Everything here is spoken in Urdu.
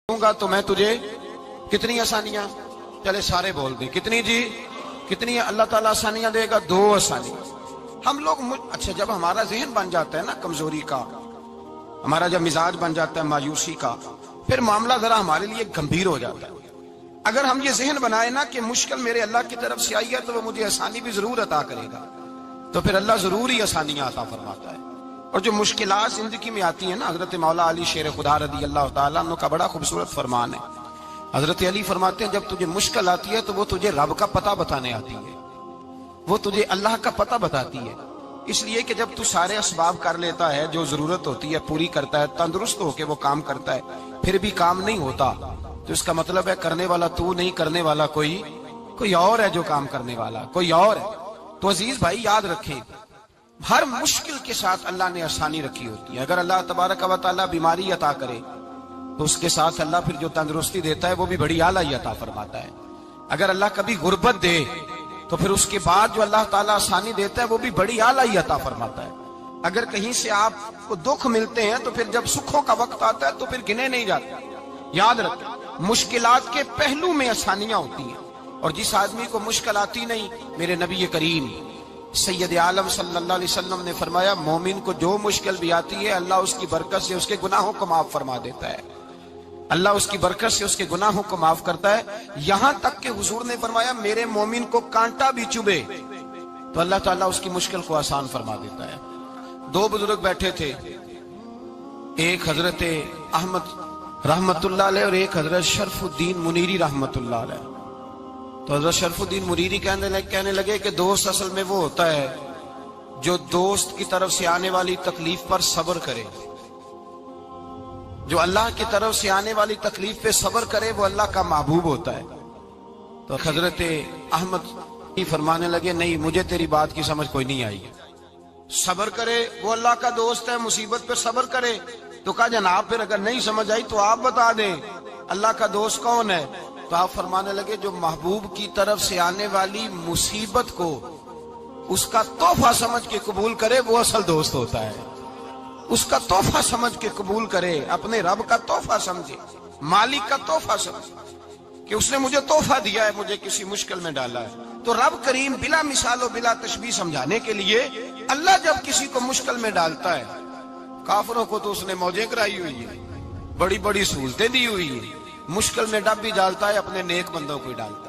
گا تو میں تجھے کتنی آسانیاں، چلے سارے بول دیں کتنی جی، کتنی اللہ تعالیٰ آسانیاں دے گا؟ 2 آسانی۔ ہم لوگ اچھا جب ہمارا ذہن بن جاتا ہے نا کمزوری کا، ہمارا جب مزاج بن جاتا ہے مایوسی کا، پھر معاملہ ذرا ہمارے لیے گمبھیر ہو جاتا ہے۔ اگر ہم یہ ذہن بنائے نا کہ مشکل میرے اللہ کی طرف سے آئی ہے تو وہ مجھے آسانی بھی ضرور عطا کرے گا، تو پھر اللہ ضرور ہی آسانیاں عطا فرماتا ہے۔ اور جو مشکلات زندگی میں آتی ہیں نا، حضرت مولا علی شیر خدا رضی اللہ تعالیٰ عنہ کا بڑا خوبصورت فرمان ہے۔ حضرت علی فرماتے ہیں جب تجھے مشکل آتی ہے تو وہ تجھے رب کا پتہ بتانے آتی ہے، وہ تجھے اللہ کا پتہ بتاتی ہے۔ اس لیے کہ جب تو سارے اسباب کر لیتا ہے، جو ضرورت ہوتی ہے پوری کرتا ہے، تندرست ہو کے وہ کام کرتا ہے، پھر بھی کام نہیں ہوتا، تو اس کا مطلب ہے کرنے والا تو نہیں، کرنے والا کوئی اور ہے جو کام کرنے والا، کوئی اور ہے۔ تو عزیز بھائی یاد رکھیں، ہر مشکل کے ساتھ اللہ نے آسانی رکھی ہوتی ہے۔ اگر اللہ تبارک و تعالیٰ بیماری عطا کرے تو اس کے ساتھ اللہ پھر جو تندرستی دیتا ہے وہ بھی بڑی اعلیٰ عطا فرماتا ہے۔ اگر اللہ کبھی غربت دے تو پھر اس کے بعد جو اللہ تعالیٰ آسانی دیتا ہے وہ بھی بڑی اعلیٰ عطا فرماتا ہے۔ اگر کہیں سے آپ کو دکھ ملتے ہیں تو پھر جب سکھوں کا وقت آتا ہے تو پھر گنے نہیں جاتے۔ یاد رکھیں مشکلات کے پہلو میں آسانیاں ہوتی ہیں، اور جس آدمی کو مشکل آتی نہیں، میرے نبی کریم سید عالم صلی اللہ علیہ وسلم نے فرمایا مومن کو جو مشکل بھی آتی ہے اللہ اس کی برکت سے اس کے گناہوں کو معاف فرما دیتا ہے، اللہ اس کی برکت سے اس کے گناہوں کو معاف کرتا ہے۔ یہاں تک کہ حضور نے فرمایا میرے مومن کو کانٹا بھی چبھے تو اللہ تعالیٰ اس کی مشکل کو آسان فرما دیتا ہے۔ 2 بزرگ بیٹھے تھے، ایک حضرت احمد رحمت اللہ علیہ اور ایک حضرت شرف الدین منیری رحمت اللہ علیہ۔ تو حضرت شرف الدین منیری کہنے لگے کہ دوست اصل میں وہ ہوتا ہے جو دوست کی طرف سے آنے والی تکلیف پر صبر کرے، جو اللہ کی طرف سے آنے والی تکلیف پہ صبر کرے وہ اللہ کا محبوب ہوتا ہے۔ تو حضرت احمد فرمانے لگے نہیں مجھے تیری بات کی سمجھ کوئی نہیں آئی، صبر کرے وہ اللہ کا دوست ہے، مصیبت پہ صبر کرے۔ تو کہا جناب پھر اگر نہیں سمجھ آئی تو آپ بتا دیں اللہ کا دوست کون ہے؟ تو آپ فرمانے لگے جو محبوب کی طرف سے آنے والی مصیبت کو اس کا تحفہ سمجھ کے قبول کرے وہ اصل دوست ہوتا ہے۔ اس کا تحفہ سمجھ کے قبول کرے، اپنے رب کا تحفہ سمجھے، مالک کا تحفہ سمجھے کہ اس نے مجھے تحفہ دیا ہے، مجھے کسی مشکل میں ڈالا ہے۔ تو رب کریم بلا مثال و بلا تشبیہ سمجھانے کے لیے اللہ جب کسی کو مشکل میں ڈالتا ہے، کافروں کو تو اس نے موجیں کرائی ہوئی ہے، بڑی بڑی سہولتیں دی ہوئی ہیں، مشکل میں ڈب بھی ڈالتا ہے، اپنے نیک بندوں کو ہی ڈالتا ہے۔